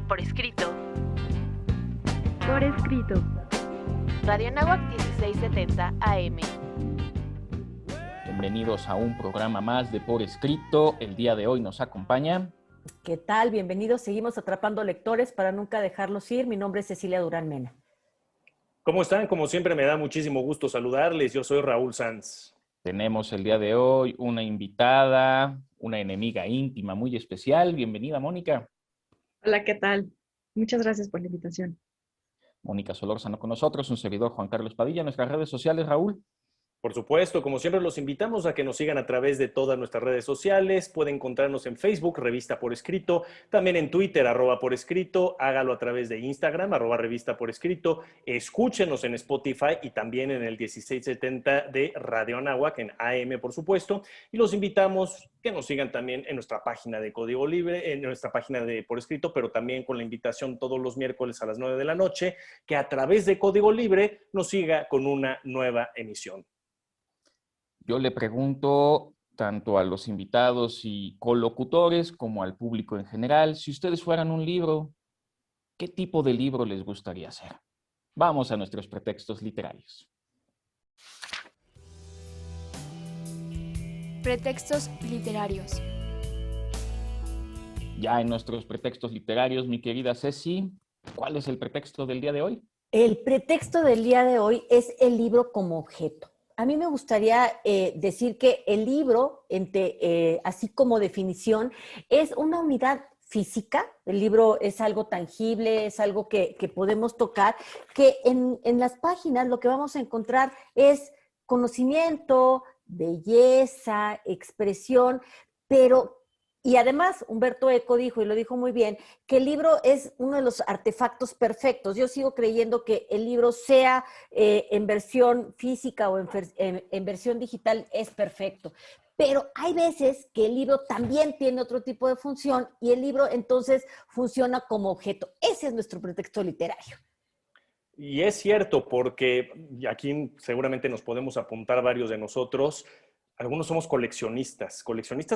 Por escrito. Por escrito. Radio Anáhuac 1670 AM. Bienvenidos a un programa más de Por Escrito. El día de hoy nos acompaña... ¿Qué tal? Bienvenidos. Seguimos atrapando lectores para nunca dejarlos ir. Mi nombre es Cecilia Durán Mena. ¿Cómo están? Como siempre me da muchísimo gusto saludarles. Yo soy Raúl Sanz. Tenemos el día de hoy una invitada, una enemiga íntima muy especial. Bienvenida, Mónica. Hola, ¿qué tal? Muchas gracias por la invitación. Mónica Solórzano con nosotros, un servidor Juan Carlos Padilla. Nuestras redes sociales, Raúl. Por supuesto, como siempre los invitamos a que nos sigan a través de todas nuestras redes sociales. Pueden encontrarnos en Facebook, Revista Por Escrito, también en Twitter, @Por Escrito, hágalo a través de Instagram, @Revista Por Escrito, escúchenos en Spotify y también en el 1670 de Radio Anáhuac, en AM, por supuesto, y los invitamos que nos sigan también en nuestra página de Código Libre, en nuestra página de Por Escrito, pero también con la invitación todos los miércoles a las 9 de la noche, que a través de Código Libre nos siga con una nueva emisión. Yo le pregunto tanto a los invitados y colocutores como al público en general, si ustedes fueran un libro, ¿qué tipo de libro les gustaría ser? Vamos a nuestros pretextos literarios. Pretextos literarios. Ya en nuestros pretextos literarios, mi querida Ceci, ¿cuál es el pretexto del día de hoy? El pretexto del día de hoy es el libro como objeto. A mí me gustaría decir que el libro, así como definición, es una unidad física. El libro es algo tangible, es algo que podemos tocar, que en las páginas lo que vamos a encontrar es conocimiento, belleza, expresión, y además, Humberto Eco dijo, y lo dijo muy bien, que el libro es uno de los artefactos perfectos. Yo sigo creyendo que el libro, sea en versión física o en versión digital, es perfecto. Pero hay veces que el libro también tiene otro tipo de función y el libro entonces funciona como objeto. Ese es nuestro pretexto literario. Y es cierto, porque aquí seguramente nos podemos apuntar varios de nosotros. Algunos somos coleccionistas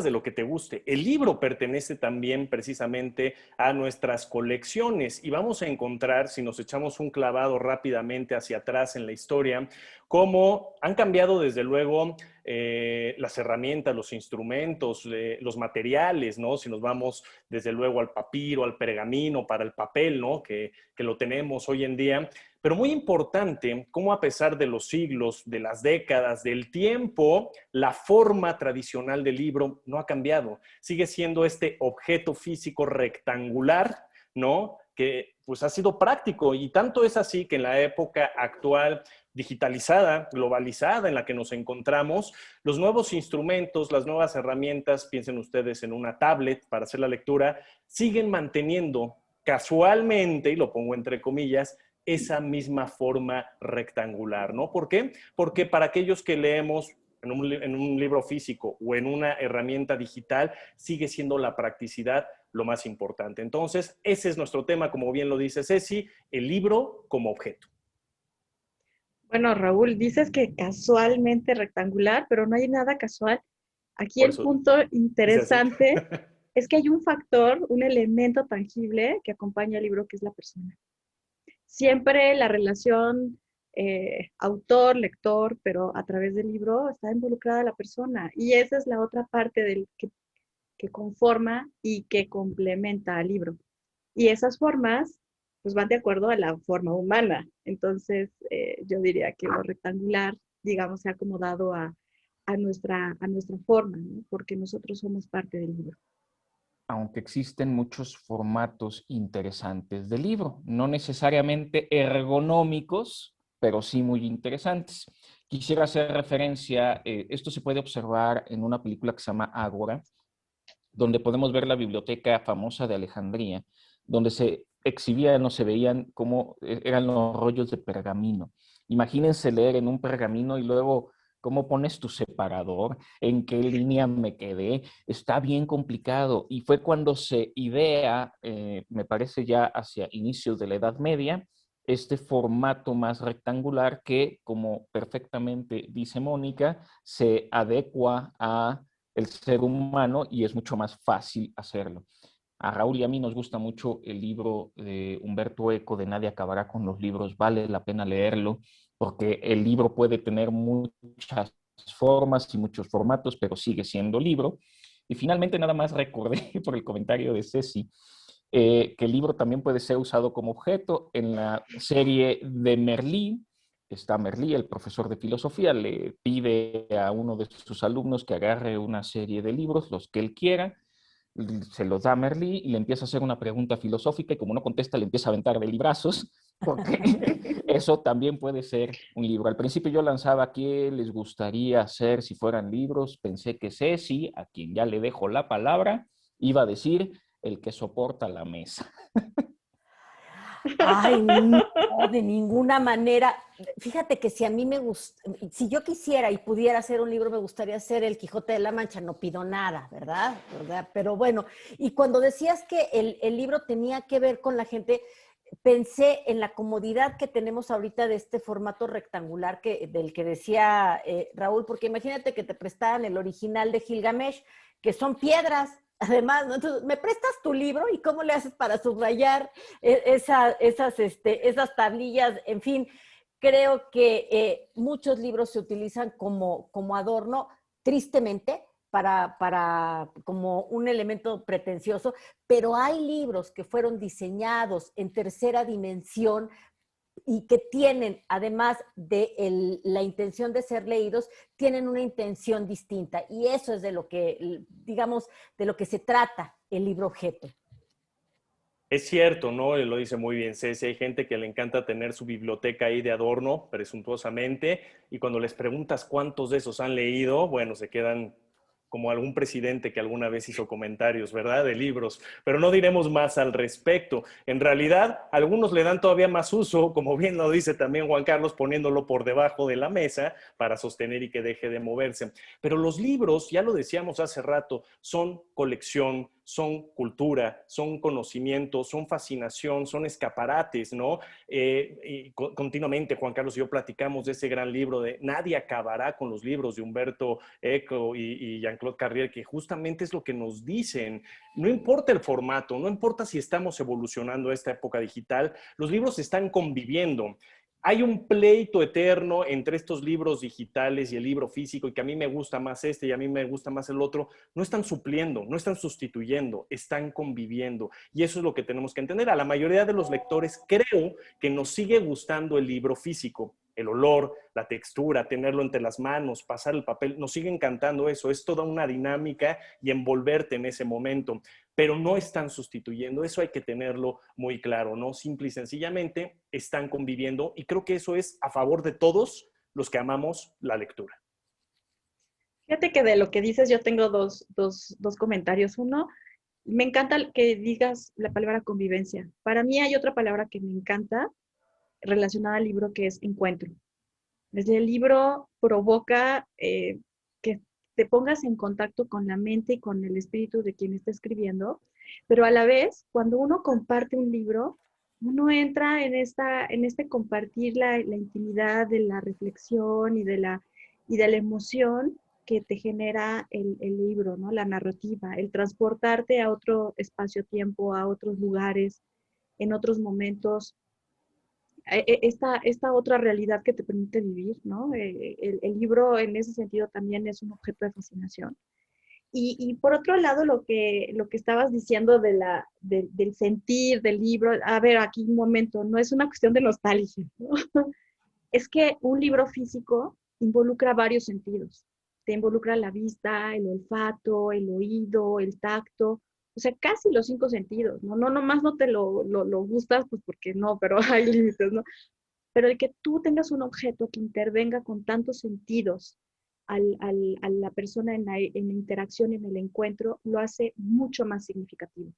de lo que te guste. El libro pertenece también precisamente a nuestras colecciones y vamos a encontrar, si nos echamos un clavado rápidamente hacia atrás en la historia, cómo han cambiado desde luego las herramientas, los instrumentos, los materiales, ¿no? Si nos vamos desde luego al papiro, al pergamino, para el papel, ¿no? Que lo tenemos hoy en día. Pero muy importante, cómo a pesar de los siglos, de las décadas, del tiempo, la forma tradicional del libro no ha cambiado. Sigue siendo este objeto físico rectangular, ¿no? Que pues ha sido práctico y tanto es así que en la época actual, digitalizada, globalizada en la que nos encontramos, los nuevos instrumentos, las nuevas herramientas, piensen ustedes en una tablet para hacer la lectura, siguen manteniendo casualmente, y lo pongo entre comillas, esa misma forma rectangular, ¿no? ¿Por qué? Porque para aquellos que leemos en un libro físico o en una herramienta digital, sigue siendo la practicidad lo más importante. Entonces, ese es nuestro tema, como bien lo dice Ceci, el libro como objeto. Bueno, Raúl, dices que casualmente rectangular, pero no hay nada casual. Aquí Por el eso punto dice así. interesante es que hay un factor, un elemento tangible que acompaña al libro, que es la persona. Siempre la relación autor-lector, pero a través del libro está involucrada la persona. Y esa es la otra parte que conforma y que complementa al libro. Y esas formas pues van de acuerdo a la forma humana. Entonces, yo diría que lo rectangular, digamos, se ha acomodado a nuestra forma, ¿no? Porque nosotros somos parte del libro. Aunque existen muchos formatos interesantes de libro, no necesariamente ergonómicos, pero sí muy interesantes. Quisiera hacer referencia, esto se puede observar en una película que se llama Ágora, donde podemos ver la biblioteca famosa de Alejandría, donde se exhibían o se veían cómo eran los rollos de pergamino. Imagínense leer en un pergamino y luego cómo pones tu separador, en qué línea me quedé. Está bien complicado. Y fue cuando se idea, me parece ya hacia inicios de la Edad Media, este formato más rectangular que, como perfectamente dice Mónica, se adecua a el ser humano y es mucho más fácil hacerlo. A Raúl y a mí nos gusta mucho el libro de Humberto Eco de Nadie acabará con los libros. Vale la pena leerlo porque el libro puede tener muchas formas y muchos formatos, pero sigue siendo libro. Y finalmente nada más recordé por el comentario de Ceci que el libro también puede ser usado como objeto. En la serie de Merlí, está Merlí, el profesor de filosofía, le pide a uno de sus alumnos que agarre una serie de libros, los que él quiera, se los da a Merlí y le empieza a hacer una pregunta filosófica y como no contesta le empieza a aventar de librazos, porque eso también puede ser un libro. Al principio yo lanzaba qué les gustaría hacer si fueran libros, pensé que Ceci, a quien ya le dejo la palabra, iba a decir el que soporta la mesa. Ay, no, de ninguna manera. Fíjate que si a mí me gusta, si yo quisiera y pudiera hacer un libro, me gustaría hacer El Quijote de la Mancha. No pido nada, ¿verdad? Pero bueno, y cuando decías que el libro tenía que ver con la gente, pensé en la comodidad que tenemos ahorita de este formato rectangular del que decía Raúl, porque imagínate que te prestaran el original de Gilgamesh, que son piedras. Además, ¿no? Entonces, ¿me prestas tu libro? ¿Y cómo le haces para subrayar esas tablillas? En fin, creo que muchos libros se utilizan como adorno, tristemente, como un elemento pretencioso, pero hay libros que fueron diseñados en tercera dimensión y que tienen, además de la intención de ser leídos, tienen una intención distinta. Y eso es de lo que, digamos, de lo que se trata el libro objeto. Es cierto, ¿no? Lo dice muy bien Ceci, hay gente que le encanta tener su biblioteca ahí de adorno, presuntuosamente, y cuando les preguntas cuántos de esos han leído, bueno, se quedan como algún presidente que alguna vez hizo comentarios, ¿verdad? De libros, pero no diremos más al respecto. En realidad, algunos le dan todavía más uso, como bien lo dice también Juan Carlos, poniéndolo por debajo de la mesa para sostener y que deje de moverse. Pero los libros, ya lo decíamos hace rato, son colección, son cultura, son conocimiento, son fascinación, son escaparates, ¿no? Y continuamente Juan Carlos y yo platicamos de ese gran libro de Nadie acabará con los libros de Humberto Eco y Jean-Claude Carrier, que justamente es lo que nos dicen. No importa el formato, no importa si estamos evolucionando a esta época digital, los libros están conviviendo. Hay un pleito eterno entre estos libros digitales y el libro físico, y que a mí me gusta más este y a mí me gusta más el otro. No están supliendo, no están sustituyendo, están conviviendo. Y eso es lo que tenemos que entender. A la mayoría de los lectores creo que nos sigue gustando el libro físico. El olor, la textura, tenerlo entre las manos, pasar el papel, nos sigue encantando eso. Es toda una dinámica y envolverte en ese momento. Pero no están sustituyendo, eso hay que tenerlo muy claro, ¿no? Simple y sencillamente están conviviendo y creo que eso es a favor de todos los que amamos la lectura. Fíjate que de lo que dices yo tengo dos comentarios. Uno, me encanta que digas la palabra convivencia. Para mí hay otra palabra que me encanta relacionada al libro que es encuentro. Desde el libro provoca que te pongas en contacto con la mente y con el espíritu de quien está escribiendo, pero a la vez, cuando uno comparte un libro, uno entra en este compartir la intimidad de la reflexión y de la emoción que te genera el libro, ¿no? La narrativa, el transportarte a otro espacio-tiempo, a otros lugares, en otros momentos, esta otra realidad que te permite vivir, ¿no? El libro en ese sentido también es un objeto de fascinación. Y por otro lado, lo que estabas diciendo del sentir del libro, a ver, aquí un momento, no es una cuestión de nostalgia, ¿no? Es que un libro físico involucra varios sentidos. Te involucra la vista, el olfato, el oído, el tacto, o sea, casi los 5 sentidos, ¿no? No, nomás no te lo gustas, pues porque no, pero hay límites, ¿no? Pero el que tú tengas un objeto que intervenga con tantos sentidos a la persona en la interacción, en el encuentro, lo hace mucho más significativo.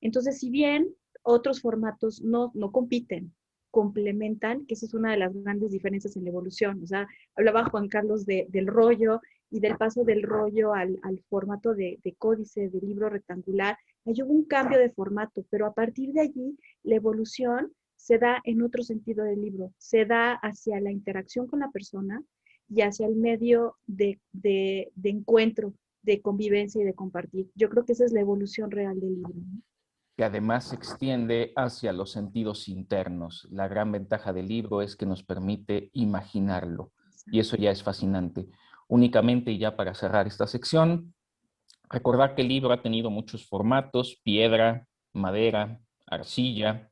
Entonces, si bien otros formatos no compiten, complementan, que esa es una de las grandes diferencias en la evolución. O sea, hablaba Juan Carlos del rollo y del paso del rollo al formato de códice, de libro rectangular. Hay un cambio de formato, pero a partir de allí la evolución se da en otro sentido del libro, se da hacia la interacción con la persona y hacia el medio de encuentro, de convivencia y de compartir. Yo creo que esa es la evolución real del libro, ¿no? que además se extiende hacia los sentidos internos. La gran ventaja del libro es que nos permite imaginarlo, y eso ya es fascinante. Únicamente, y ya para cerrar esta sección, recordar que el libro ha tenido muchos formatos: piedra, madera, arcilla,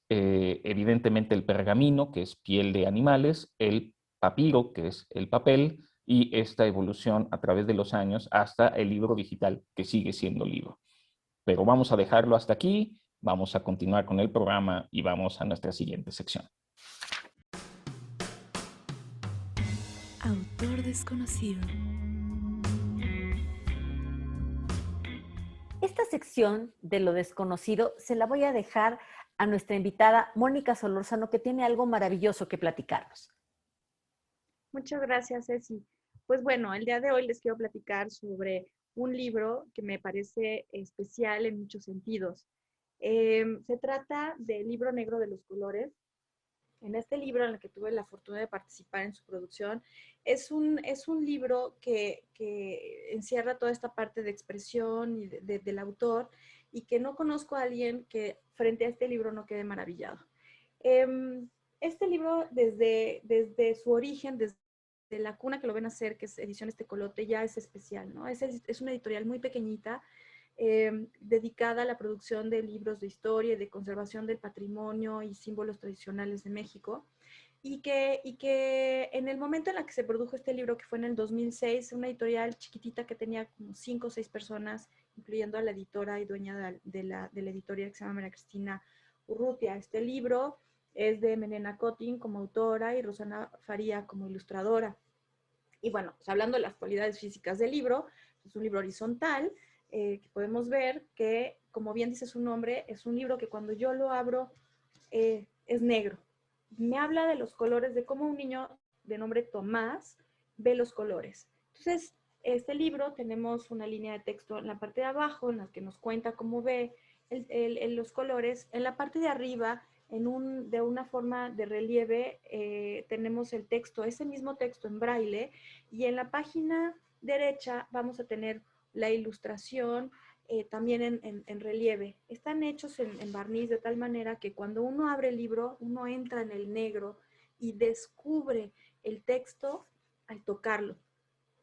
evidentemente el pergamino, que es piel de animales, el papiro, que es el papel, y esta evolución a través de los años hasta el libro digital, que sigue siendo libro. Pero vamos a dejarlo hasta aquí, vamos a continuar con el programa y vamos a nuestra siguiente sección. Autor desconocido. Esta sección de lo desconocido se la voy a dejar a nuestra invitada Mónica Solórzano, que tiene algo maravilloso que platicarnos. Muchas gracias, Ceci. Pues bueno, el día de hoy les quiero platicar sobre un libro que me parece especial en muchos sentidos. Se trata del Libro Negro de los Colores. En este libro, en el que tuve la fortuna de participar en su producción, es un libro que encierra toda esta parte de expresión y del autor, y que no conozco a alguien que frente a este libro no quede maravillado. Este libro, desde su origen, desde la cuna que lo ven hacer, que es Ediciones Tecolote, ya es especial, ¿no? Es una editorial muy pequeñita, dedicada a la producción de libros de historia y de conservación del patrimonio y símbolos tradicionales de México, y que en el momento en el que se produjo este libro, que fue en el 2006, una editorial chiquitita que tenía como 5 o 6 personas, incluyendo a la editora y dueña de la editorial, que se llama María Cristina Urrutia. Este libro es de Menena Cotin como autora y Rosana Faría como ilustradora. Y bueno, pues hablando de las cualidades físicas del libro, es un libro horizontal, que podemos ver que, como bien dice su nombre, es un libro que cuando yo lo abro es negro. Me habla de los colores, de cómo un niño de nombre Tomás ve los colores. Entonces, este libro tenemos una línea de texto en la parte de abajo, en la que nos cuenta cómo ve los colores. En la parte de arriba, de una forma de relieve, tenemos el texto, ese mismo texto en braille, y en la página derecha vamos a tener la ilustración también en relieve. Están hechos en barniz de tal manera que cuando uno abre el libro, uno entra en el negro y descubre el texto al tocarlo,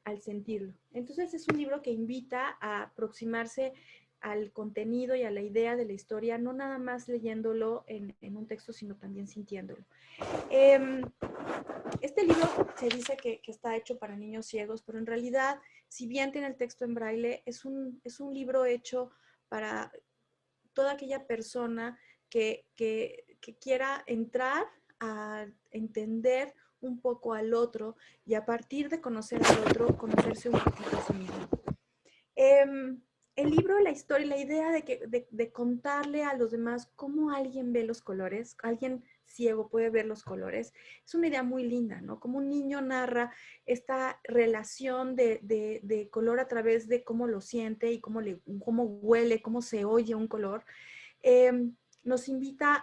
al sentirlo. Entonces es un libro que invita a aproximarse al contenido y a la idea de la historia, no nada más leyéndolo en un texto, sino también sintiéndolo. Este libro se dice que está hecho para niños ciegos, pero en realidad, si bien tiene el texto en braille, es un libro hecho para toda aquella persona que quiera entrar a entender un poco al otro, y a partir de conocer al otro, conocerse un poquito a sí mismo. El libro, la historia, la idea de contarle a los demás cómo alguien ve los colores, alguien ciego puede ver los colores, es una idea muy linda, ¿no? Como un niño narra esta relación de color a través de cómo lo siente y cómo huele, cómo se oye un color. Nos invita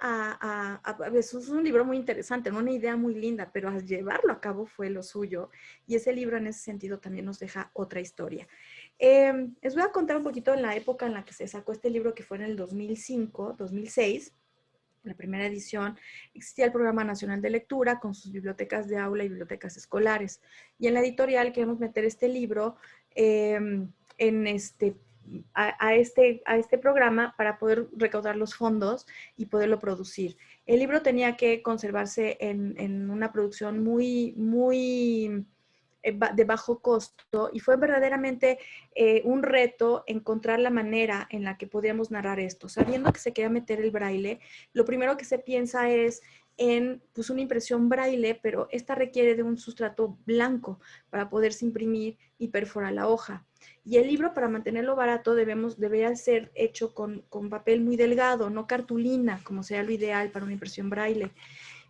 es un libro muy interesante, ¿no? Una idea muy linda, pero al llevarlo a cabo fue lo suyo, y ese libro en ese sentido también nos deja otra historia. Les voy a contar un poquito en la época en la que se sacó este libro, que fue en el 2005, 2006, la primera edición. Existía el Programa Nacional de Lectura con sus bibliotecas de aula y bibliotecas escolares, y en la editorial queremos meter este libro a este programa para poder recaudar los fondos y poderlo producir. El libro tenía que conservarse en una producción muy de bajo costo, y fue verdaderamente un reto encontrar la manera en la que podíamos narrar esto. Sabiendo que se quería meter el braille, lo primero que se piensa es en pues, una impresión braille, pero esta requiere de un sustrato blanco para poderse imprimir y perforar la hoja. Y el libro, para mantenerlo barato, debería ser hecho con papel muy delgado, no cartulina, como sería lo ideal para una impresión braille.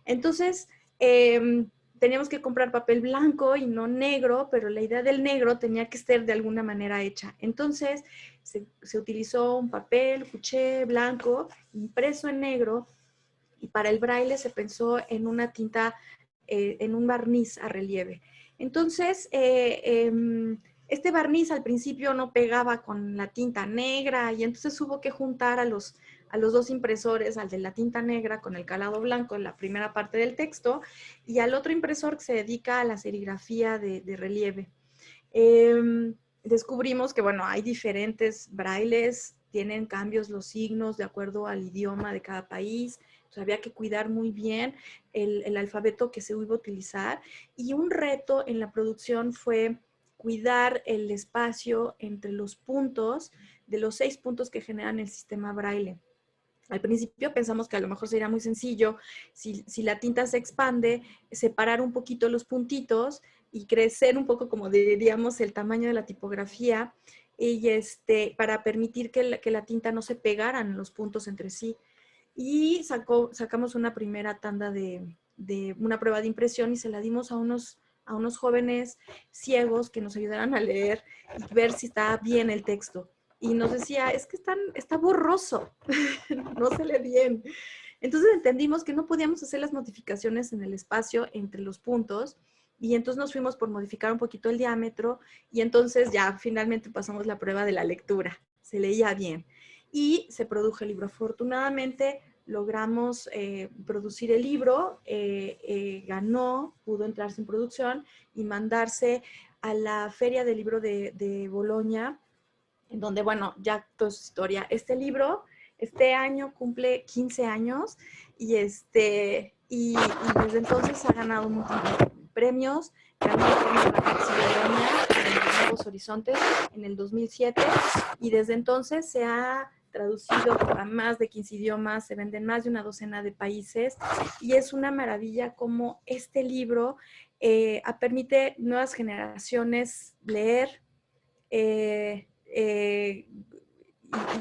Entonces, teníamos que comprar papel blanco y no negro, pero la idea del negro tenía que ser de alguna manera hecha. Entonces, se utilizó un papel cuché blanco impreso en negro, y para el braille se pensó en una tinta, en un barniz a relieve. Entonces, este barniz al principio no pegaba con la tinta negra y entonces hubo que juntar a los dos impresores, al de la tinta negra con el calado blanco en la primera parte del texto y al otro impresor que se dedica a la serigrafía de relieve. Descubrimos que, bueno, hay diferentes brailes, tienen cambios los signos de acuerdo al idioma de cada país. Entonces, había que cuidar muy bien el alfabeto que se iba a utilizar. Y un reto en la producción fue cuidar el espacio entre los puntos, de los 6 puntos que generan el sistema braille. Al principio pensamos que a lo mejor sería muy sencillo, si la tinta se expande, separar un poquito los puntitos y crecer un poco, como diríamos, el tamaño de la tipografía y para permitir que la tinta no se pegaran los puntos entre sí. Y sacamos una primera tanda de una prueba de impresión y se la dimos a unos jóvenes ciegos que nos ayudaran a leer y ver si estaba bien el texto. Y nos decía, es que está borroso, no se lee bien. Entonces entendimos que no podíamos hacer las modificaciones en el espacio entre los puntos y entonces nos fuimos por modificar un poquito el diámetro y entonces ya finalmente pasamos la prueba de la lectura. Se leía bien y se produjo el libro. Afortunadamente logramos producir el libro, pudo entrarse en producción y mandarse a la Feria del Libro de Bolonia, en donde, bueno, ya toda su historia. Este libro, este año cumple 15 años y desde entonces ha ganado múltiples premios. Ganó el premio de la Bolonia en Nuevos Horizontes en el 2007 y desde entonces se ha traducido a más de 15 idiomas, se vende en más de una docena de países y es una maravilla cómo este libro permite nuevas generaciones leer,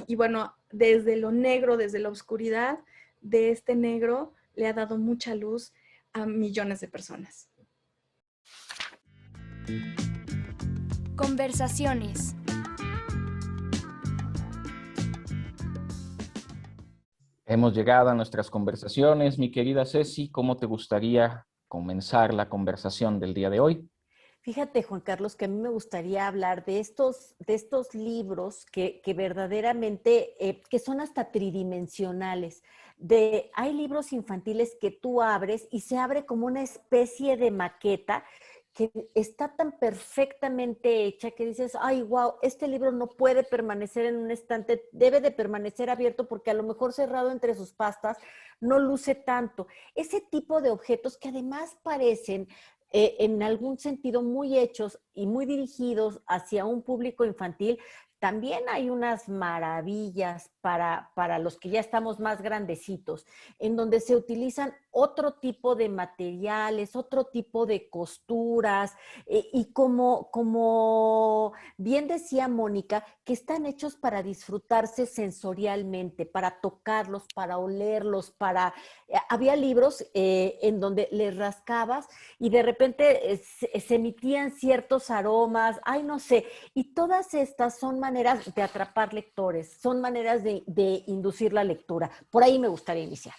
y bueno, desde lo negro, desde la oscuridad de este negro, le ha dado mucha luz a millones de personas. Conversaciones. Hemos llegado a nuestras conversaciones. Mi querida Ceci, ¿cómo te gustaría comenzar la conversación del día de hoy? Fíjate, Juan Carlos, que a mí me gustaría hablar de estos libros que verdaderamente, que son hasta tridimensionales. Hay libros infantiles que tú abres y se abre como una especie de maqueta que está tan perfectamente hecha que dices, ay, wow, este libro no puede permanecer en un estante, debe de permanecer abierto porque a lo mejor cerrado entre sus pastas no luce tanto. Ese tipo de objetos que además parecen en algún sentido muy hechos y muy dirigidos hacia un público infantil, también hay unas maravillas para los que ya estamos más grandecitos, en donde se utilizan otro tipo de materiales, otro tipo de costuras, y como bien decía Mónica, que están hechos para disfrutarse sensorialmente, para tocarlos, para olerlos, había libros en donde les rascabas y de repente se emitían ciertos aromas, ay, no sé, y todas estas son maneras de atrapar lectores, son maneras de inducir la lectura. Por ahí me gustaría iniciar.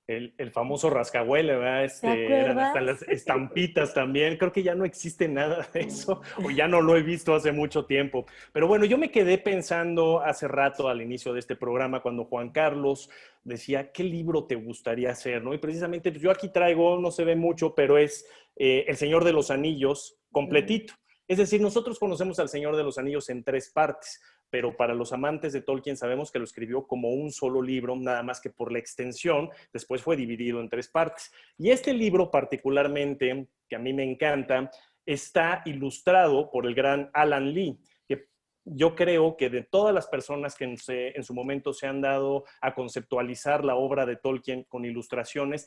El famoso rascahuele, ¿verdad? Eran hasta las estampitas también. Creo que ya no existe nada de eso, o ya no lo he visto hace mucho tiempo. Pero bueno, yo me quedé pensando hace rato al inicio de este programa, cuando Juan Carlos decía, ¿qué libro te gustaría hacer? ¿No? Y precisamente pues, yo aquí traigo, no se ve mucho, pero es El Señor de los Anillos completito. Es decir, nosotros conocemos al Señor de los Anillos en 3 partes, pero para los amantes de Tolkien sabemos que lo escribió como un solo libro, nada más que por la extensión, después fue dividido en 3 partes. Y este libro particularmente, que a mí me encanta, está ilustrado por el gran Alan Lee, que yo creo que de todas las personas que en su momento se han dado a conceptualizar la obra de Tolkien con ilustraciones,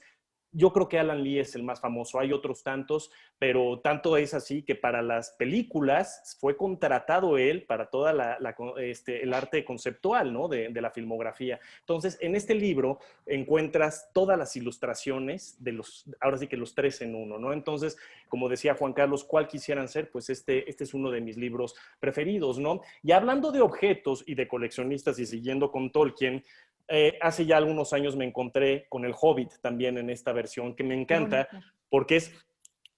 yo creo que Alan Lee es el más famoso. Hay otros tantos, pero tanto es así que para las películas fue contratado él para toda el arte conceptual, ¿no? de la filmografía. Entonces, en este libro encuentras todas las ilustraciones de ahora sí que los 3 en 1, ¿no? Entonces, como decía Juan Carlos, ¿cuál quisieran ser? Pues este es uno de mis libros preferidos, ¿no? Y hablando de objetos y de coleccionistas y siguiendo con Tolkien, hace ya algunos años me encontré con El Hobbit también en esta versión que me encanta porque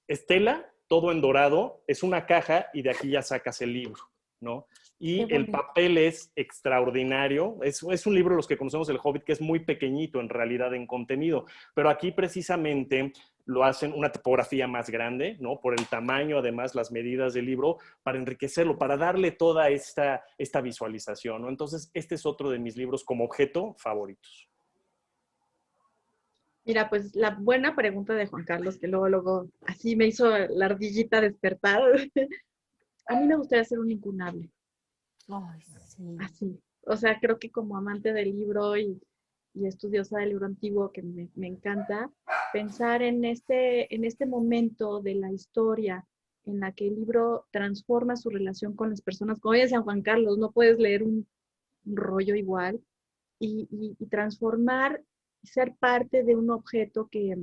es tela todo en dorado, es una caja y de aquí ya sacas el libro, ¿no? Y Qué el bonito. papel es extraordinario. Es un libro, los que conocemos El Hobbit, que es muy pequeñito en realidad en contenido, pero aquí precisamente lo hacen una tipografía más grande, ¿no? Por el tamaño, además, las medidas del libro, para enriquecerlo, para darle toda esta visualización, ¿no? Entonces, este es otro de mis libros como objeto favoritos. Mira, pues la buena pregunta de Juan Carlos, que luego así me hizo la ardillita despertar. A mí me gustaría ser un incunable, Ay, sí. así. O sea, creo que como amante del libro y estudiosa del libro antiguo, que me encanta, pensar en este momento de la historia en la que el libro transforma su relación con las personas. Como decía Juan Carlos, no puedes leer un rollo igual y transformar y ser parte de un objeto que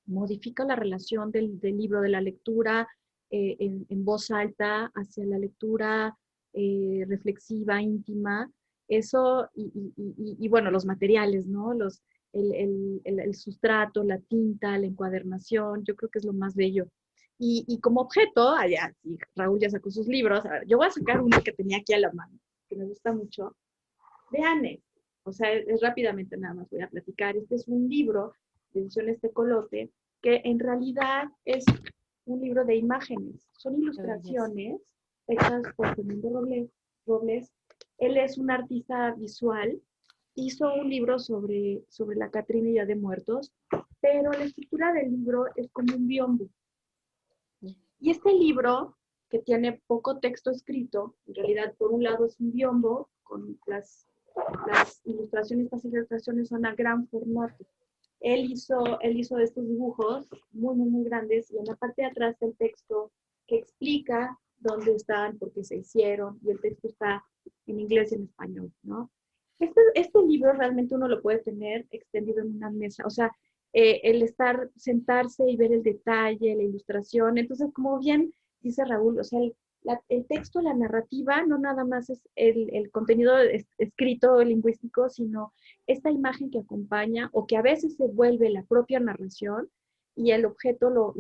modifica la relación del libro, de la lectura en voz alta hacia la lectura reflexiva, íntima. Eso, bueno, los materiales, ¿no? El sustrato, la tinta, la encuadernación, yo creo que es lo más bello. Y como objeto, allá, sí, Raúl ya sacó sus libros, a ver, yo voy a sacar uno que tenía aquí a la mano, que me gusta mucho, de Anne. O sea, es rápidamente nada más voy a platicar. Este es un libro de ediciones Tecolote, que en realidad es un libro de imágenes. Son ilustraciones hechas por Fernando Robles. Él es un artista visual. Hizo un libro sobre la Catrina y Día de Muertos, pero la estructura del libro es como un biombo. Y este libro, que tiene poco texto escrito, en realidad por un lado es un biombo con las ilustraciones, estas ilustraciones son a gran formato. Él hizo de estos dibujos muy grandes y en la parte de atrás está el texto que explica dónde están, por qué se hicieron, y el texto está en inglés y en español, ¿no? Este libro realmente uno lo puede tener extendido en una mesa, o sea, sentarse y ver el detalle, la ilustración. Entonces, como bien dice Raúl, o sea, el texto, la narrativa, no nada más es el contenido escrito lingüístico, sino esta imagen que acompaña o que a veces se vuelve la propia narración y el objeto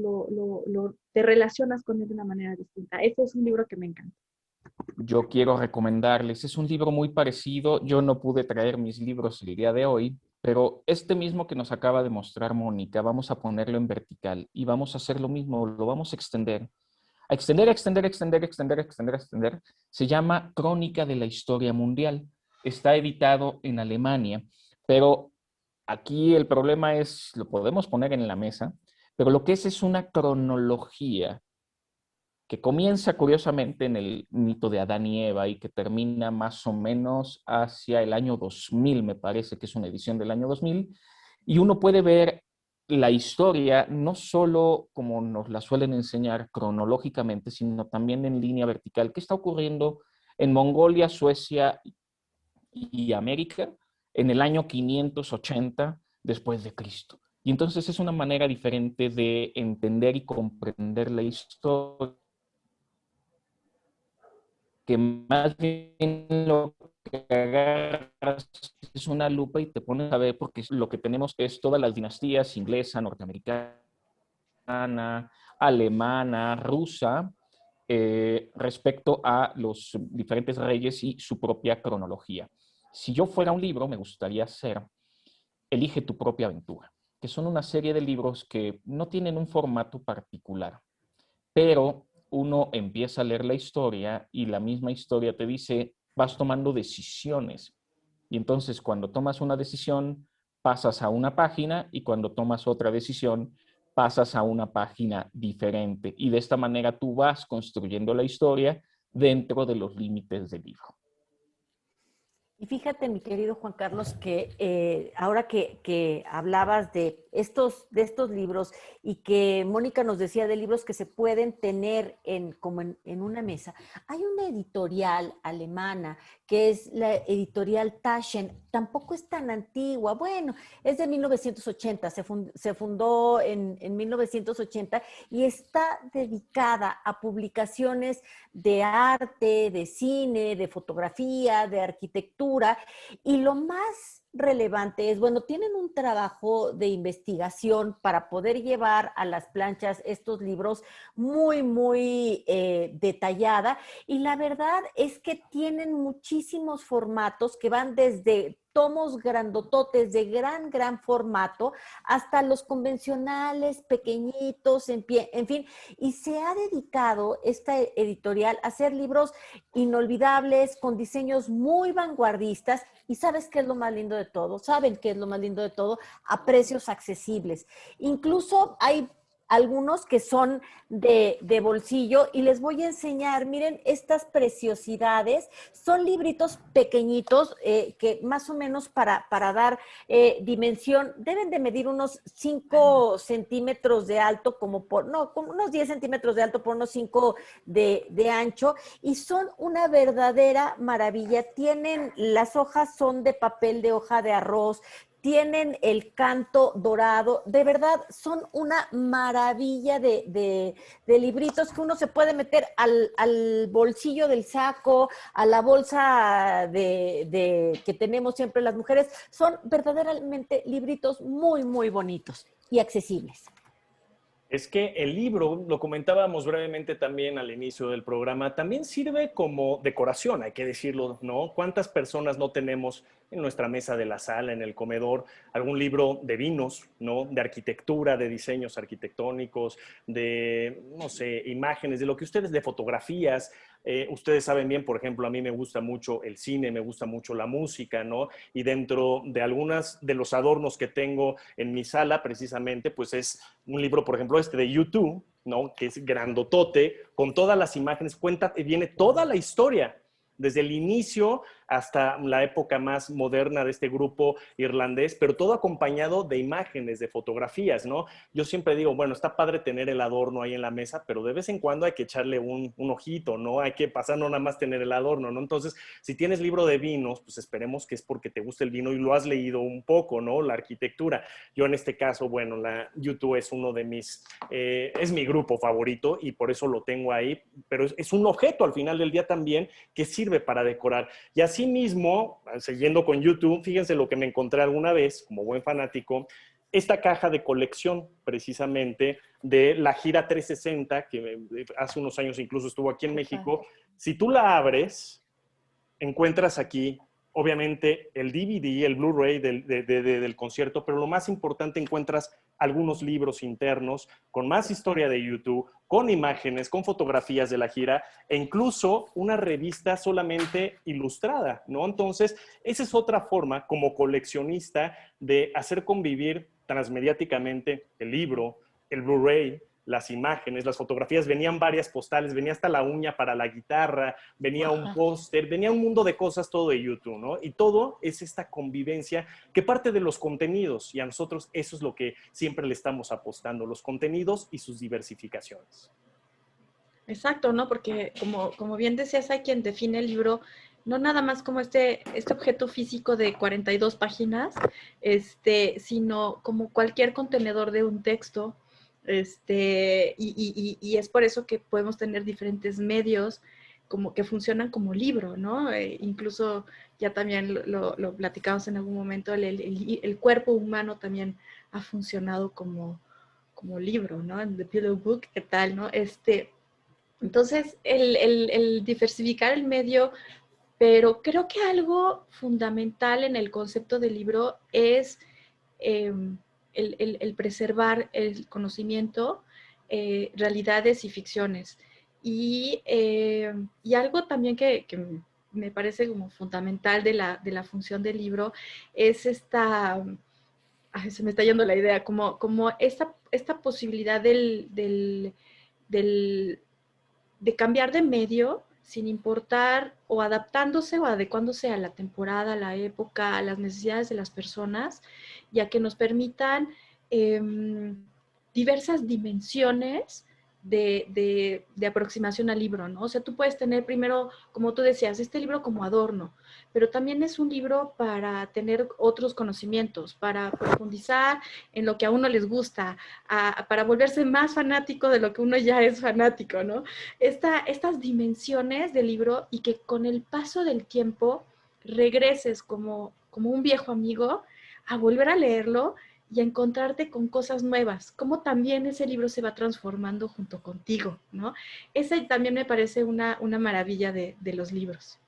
te relacionas con él de una manera distinta. Este es un libro que me encanta. Yo quiero recomendarles, es un libro muy parecido, yo no pude traer mis libros el día de hoy, pero este mismo que nos acaba de mostrar Mónica, vamos a ponerlo en vertical y vamos a hacer lo mismo, lo vamos a extender. A extender, extender. Se llama Crónica de la Historia Mundial. Está editado en Alemania, pero aquí el problema es, lo podemos poner en la mesa, pero lo que es una cronología que comienza curiosamente en el mito de Adán y Eva y que termina más o menos hacia el año 2000, me parece que es una edición del año 2000, y uno puede ver la historia no solo como nos la suelen enseñar cronológicamente, sino también en línea vertical. ¿Qué está ocurriendo en Mongolia, Suecia y América en el año 580 después de Cristo? Y entonces es una manera diferente de entender y comprender la historia, que más bien lo que agarras es una lupa y te pones a ver, porque lo que tenemos es todas las dinastías inglesa, norteamericana, alemana, rusa, respecto a los diferentes reyes y su propia cronología. Si yo fuera un libro, me gustaría hacer Elige tu propia aventura, que son una serie de libros que no tienen un formato particular, pero uno empieza a leer la historia y la misma historia te dice, vas tomando decisiones. Y entonces cuando tomas una decisión, pasas a una página y cuando tomas otra decisión, pasas a una página diferente. Y de esta manera tú vas construyendo la historia dentro de los límites del libro. Y fíjate, mi querido Juan Carlos, que ahora que hablabas de estos libros y que Mónica nos decía de libros que se pueden tener como en una mesa, hay una editorial alemana que es la editorial Taschen, tampoco es tan antigua, bueno, es de 1980, se fundó en 1980 y está dedicada a publicaciones de arte, de cine, de fotografía, de arquitectura. Y lo más relevante es, bueno, tienen un trabajo de investigación para poder llevar a las planchas estos libros muy, muy detallada, y la verdad es que tienen muchísimos formatos que van desde tomos grandototes de gran formato hasta los convencionales, pequeñitos, en fin, y se ha dedicado esta editorial a hacer libros inolvidables, con diseños muy vanguardistas, y ¿sabes qué es lo más lindo de todo? ¿Saben qué es lo más lindo de todo? A precios accesibles. Incluso hay algunos que son de bolsillo, y les voy a enseñar, miren estas preciosidades, son libritos pequeñitos que más o menos para dar dimensión, deben de medir unos 5 centímetros de alto, como unos 10 centímetros de alto por unos 5 de ancho, y son una verdadera maravilla. Las hojas son de papel de hoja de arroz, tienen el canto dorado, de verdad son una maravilla de libritos que uno se puede meter al bolsillo del saco, a la bolsa que tenemos siempre las mujeres. Son verdaderamente libritos muy, muy bonitos y accesibles. Es que el libro, lo comentábamos brevemente también al inicio del programa, también sirve como decoración, hay que decirlo, ¿no? ¿Cuántas personas no tenemos en nuestra mesa de la sala, en el comedor, algún libro de vinos, ¿no? De arquitectura, de diseños arquitectónicos, de, no sé, imágenes, de lo que ustedes, de fotografías. Ustedes saben bien, por ejemplo, a mí me gusta mucho el cine, me gusta mucho la música, ¿no? Y dentro de algunas de los adornos que tengo en mi sala, precisamente, pues es un libro, por ejemplo, este de YouTube, ¿no? Que es grandotote, con todas las imágenes, viene toda la historia, desde el inicio hasta la época más moderna de este grupo irlandés, pero todo acompañado de imágenes, de fotografías, ¿no? Yo siempre digo, bueno, está padre tener el adorno ahí en la mesa, pero de vez en cuando hay que echarle un ojito, ¿no? Hay que pasar, no nada más tener el adorno, ¿no? Entonces, si tienes libro de vinos, pues esperemos que es porque te gusta el vino y lo has leído un poco, ¿no? La arquitectura. Yo en este caso, bueno, la YouTube es uno de mis, es mi grupo favorito y por eso lo tengo ahí, pero es un objeto al final del día también que sirve para decorar. Y asimismo, siguiendo con YouTube, fíjense lo que me encontré alguna vez, como buen fanático, esta caja de colección, precisamente, de la gira 360, que hace unos años incluso estuvo aquí en México. Si tú la abres, encuentras aquí, obviamente, el DVD, el Blu-ray del concierto, pero lo más importante, encuentras algunos libros internos con más historia de YouTube, con imágenes, con fotografías de la gira, e incluso una revista solamente ilustrada, ¿no? Entonces, esa es otra forma, como coleccionista, de hacer convivir transmediáticamente el libro, el Blu-ray, las imágenes, las fotografías, venían varias postales, venía hasta la uña para la guitarra, venía un póster, venía un mundo de cosas, todo de YouTube, ¿no? Y todo es esta convivencia que parte de los contenidos, y a nosotros eso es lo que siempre le estamos apostando, los contenidos y sus diversificaciones. Exacto, ¿no? Porque como bien decías, hay quien define el libro no nada más como este objeto físico de 42 páginas, sino como cualquier contenedor de un texto. Y es por eso que podemos tener diferentes medios como que funcionan como libro, ¿no? Incluso ya también lo platicamos en algún momento, el cuerpo humano también ha funcionado como libro, ¿no? En The Pillow Book, ¿qué tal, no? Entonces, el diversificar el medio, pero creo que algo fundamental en el concepto del libro es el preservar el conocimiento, realidades y ficciones. Y algo también que me parece como fundamental de la función del libro es se me está yendo la idea, como esta posibilidad de cambiar de medio sin importar o adaptándose o adecuándose a la temporada, a la época, a las necesidades de las personas, ya que nos permitan diversas dimensiones de aproximación al libro, ¿no? O sea, tú puedes tener primero, como tú decías, este libro como adorno, pero también es un libro para tener otros conocimientos, para profundizar en lo que a uno les gusta, para volverse más fanático de lo que uno ya es fanático, ¿no? Estas dimensiones del libro y que con el paso del tiempo regreses como como un viejo amigo, a volver a leerlo y a encontrarte con cosas nuevas, cómo también ese libro se va transformando junto contigo, ¿no? Esa también me parece una maravilla de los libros.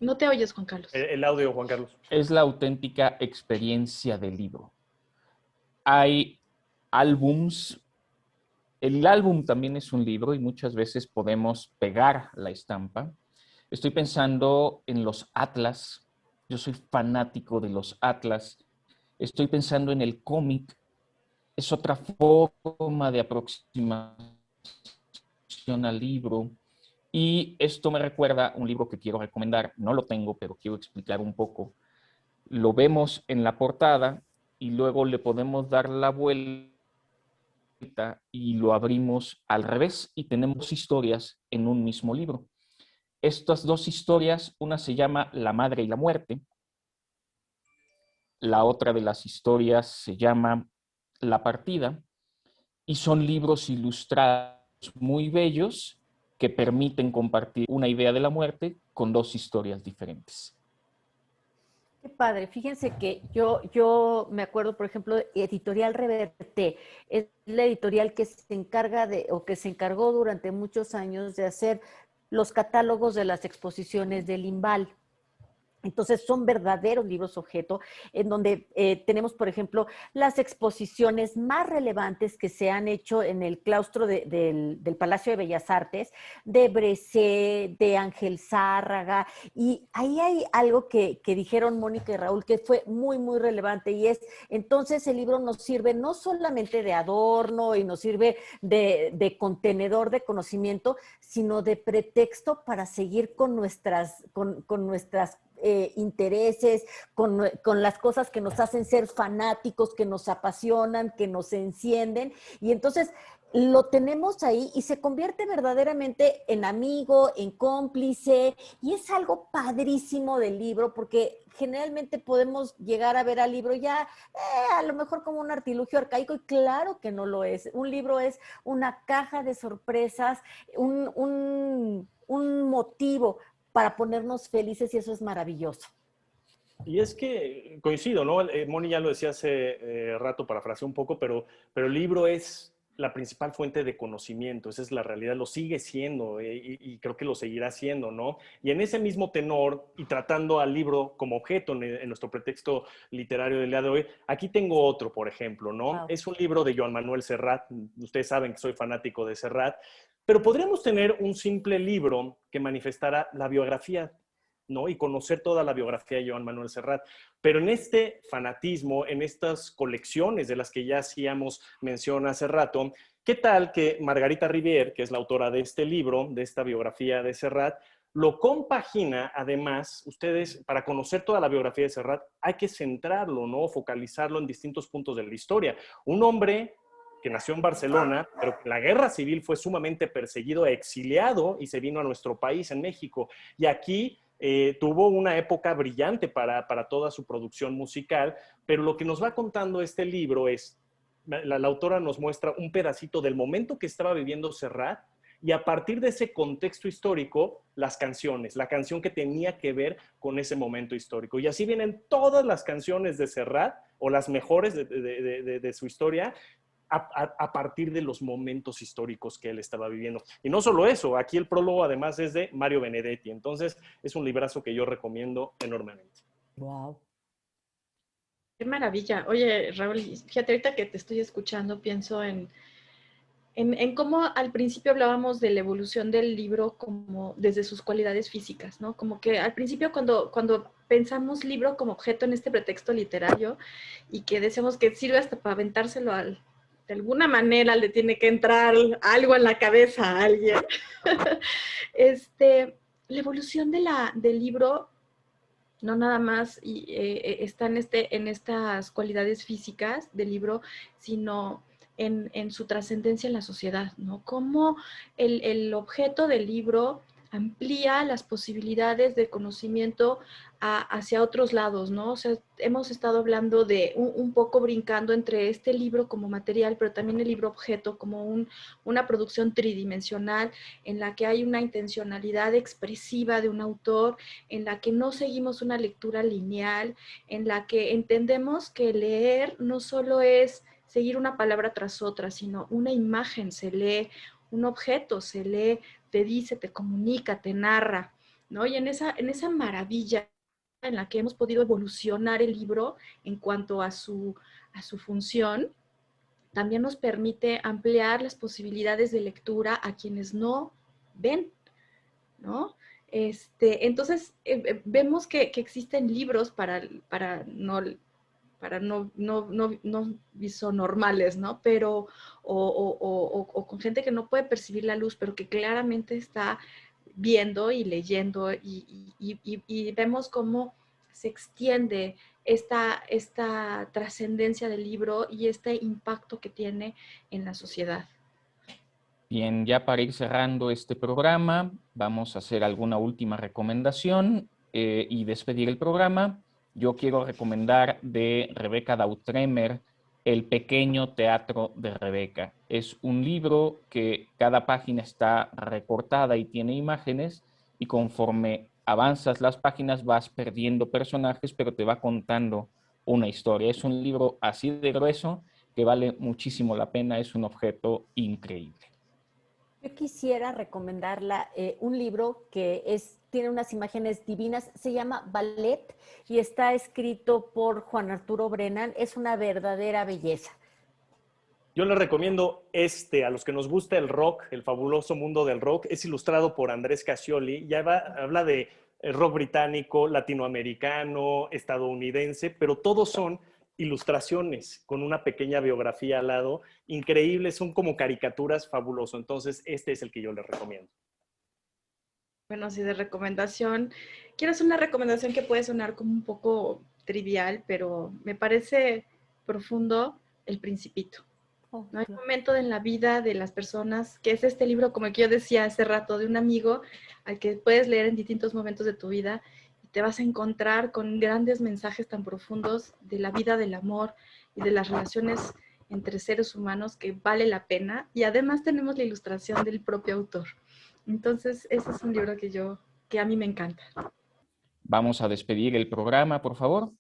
No te oyes, Juan Carlos. El audio, Juan Carlos. Es la auténtica experiencia del libro. Hay álbums. El álbum también es un libro y muchas veces podemos pegar la estampa. Estoy pensando en los atlas. Yo soy fanático de los atlas. Estoy pensando en el cómic. Es otra forma de aproximación al libro. Y esto me recuerda un libro que quiero recomendar. No lo tengo, pero quiero explicar un poco. Lo vemos en la portada y luego le podemos dar la vuelta y lo abrimos al revés y tenemos historias en un mismo libro. Estas dos historias, una se llama La Madre y la Muerte. La otra de las historias se llama La Partida y son libros ilustrados muy bellos que permiten compartir una idea de la muerte con dos historias diferentes. Qué padre. Fíjense que yo me acuerdo, por ejemplo, Editorial Reverte, es la editorial que se encarga o que se encargó durante muchos años de hacer los catálogos de las exposiciones del Limbal. Entonces son verdaderos libros objeto en donde tenemos, por ejemplo, las exposiciones más relevantes que se han hecho en el claustro del Palacio de Bellas Artes, de Bresé, de Ángel Zárraga, y ahí hay algo que dijeron Mónica y Raúl que fue muy, muy relevante y es, entonces el libro nos sirve no solamente de adorno y nos sirve de contenedor de conocimiento, sino de pretexto para seguir con nuestras intereses, con las cosas que nos hacen ser fanáticos, que nos apasionan, que nos encienden. Y entonces lo tenemos ahí y se convierte verdaderamente en amigo, en cómplice. Y es algo padrísimo del libro porque generalmente podemos llegar a ver al libro ya a lo mejor como un artilugio arcaico y claro que no lo es. Un libro es una caja de sorpresas, un motivo para ponernos felices y eso es maravilloso. Y es que coincido, ¿no? Moni ya lo decía hace rato, parafraseé un poco, pero el libro es la principal fuente de conocimiento, esa es la realidad, lo sigue siendo y creo que lo seguirá siendo, ¿no? Y en ese mismo tenor, y tratando al libro como objeto en nuestro pretexto literario del día de hoy, aquí tengo otro, por ejemplo, ¿no? Wow. Es un libro de Joan Manuel Serrat, ustedes saben que soy fanático de Serrat, pero podríamos tener un simple libro que manifestara la biografía, ¿no? Y conocer toda la biografía de Joan Manuel Serrat. Pero en este fanatismo, en estas colecciones de las que ya hacíamos mención hace rato, ¿qué tal que Margarita Rivière, que es la autora de este libro, de esta biografía de Serrat, lo compagina, además, ustedes, para conocer toda la biografía de Serrat, hay que centrarlo, ¿no? Focalizarlo en distintos puntos de la historia. Un hombre que nació en Barcelona, pero que en la guerra civil fue sumamente perseguido, exiliado y se vino a nuestro país, en México. Y aquí tuvo una época brillante para toda su producción musical, pero lo que nos va contando este libro es, la autora nos muestra un pedacito del momento que estaba viviendo Serrat y a partir de ese contexto histórico, las canciones, la canción que tenía que ver con ese momento histórico. Y así vienen todas las canciones de Serrat, o las mejores de su historia, a partir de los momentos históricos que él estaba viviendo. Y no solo eso, aquí el prólogo además es de Mario Benedetti, entonces es un librazo que yo recomiendo enormemente. Wow. Qué maravilla. Oye, Raúl, fíjate, ahorita que te estoy escuchando, pienso en cómo al principio hablábamos de la evolución del libro como desde sus cualidades físicas, ¿no? Como que al principio cuando pensamos libro como objeto en este pretexto literario y que decimos que sirve hasta para aventárselo de alguna manera le tiene que entrar algo en la cabeza a alguien. La evolución del libro no nada más está en estas cualidades físicas del libro, sino en su trascendencia en la sociedad, ¿no? Cómo el objeto del libro amplía las posibilidades de conocimiento hacia otros lados, ¿no? O sea, hemos estado hablando de un poco brincando entre este libro como material, pero también el libro objeto como una producción tridimensional en la que hay una intencionalidad expresiva de un autor, en la que no seguimos una lectura lineal, en la que entendemos que leer no solo es seguir una palabra tras otra, sino una imagen se lee, un objeto se lee, te dice, te comunica, te narra, ¿no? Y en esa maravilla en la que hemos podido evolucionar el libro en cuanto a su función, también nos permite ampliar las posibilidades de lectura a quienes no ven, ¿no? Entonces, vemos que existen libros para no visonormales, ¿no? Pero, o con gente que no puede percibir la luz, pero que claramente está viendo y leyendo y vemos cómo se extiende esta trascendencia del libro y este impacto que tiene en la sociedad. Bien, ya para ir cerrando este programa, vamos a hacer alguna última recomendación y despedir el programa. Yo quiero recomendar de Rebeca Dautremer, El pequeño teatro de Rebeca. Es un libro que cada página está recortada y tiene imágenes, y conforme avanzas las páginas vas perdiendo personajes, pero te va contando una historia. Es un libro así de grueso que vale muchísimo la pena, es un objeto increíble. Yo quisiera recomendarla un libro que tiene unas imágenes divinas, se llama Ballet y está escrito por Juan Arturo Brennan. Es una verdadera belleza. Yo les recomiendo a los que nos gusta el rock, el fabuloso mundo del rock. Es ilustrado por Andrés Cascioli. Habla de rock británico, latinoamericano, estadounidense, pero todos son ilustraciones con una pequeña biografía al lado. Increíbles, son como caricaturas, fabuloso. Entonces, este es el que yo les recomiendo. Bueno, sí, de recomendación. Quiero hacer una recomendación que puede sonar como un poco trivial, pero me parece profundo, El Principito. ¿No? Hay un momento en la vida de las personas, que es este libro, como el que yo decía hace rato, de un amigo al que puedes leer en distintos momentos de tu vida y te vas a encontrar con grandes mensajes tan profundos de la vida, del amor y de las relaciones entre seres humanos que vale la pena. Y además tenemos la ilustración del propio autor. Entonces, ese es un libro que a mí me encanta. Vamos a despedir el programa, por favor.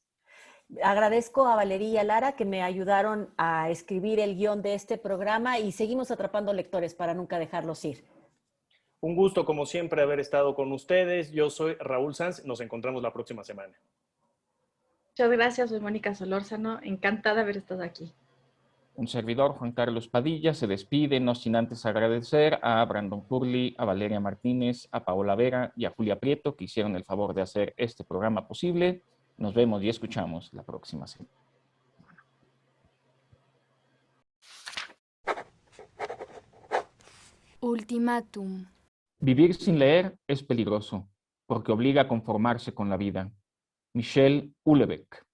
Agradezco a Valeria y a Lara que me ayudaron a escribir el guión de este programa y seguimos atrapando lectores para nunca dejarlos ir. Un gusto, como siempre, haber estado con ustedes. Yo soy Raúl Sanz. Nos encontramos la próxima semana. Muchas gracias, soy Mónica Solórzano. Encantada de haber estado aquí. Un servidor, Juan Carlos Padilla, se despide, no sin antes agradecer a Brandon Curley, a Valeria Martínez, a Paola Vera y a Julia Prieto, que hicieron el favor de hacer este programa posible. Nos vemos y escuchamos la próxima semana. Ultimátum. Vivir sin leer es peligroso, porque obliga a conformarse con la vida. Michel Houellebecq.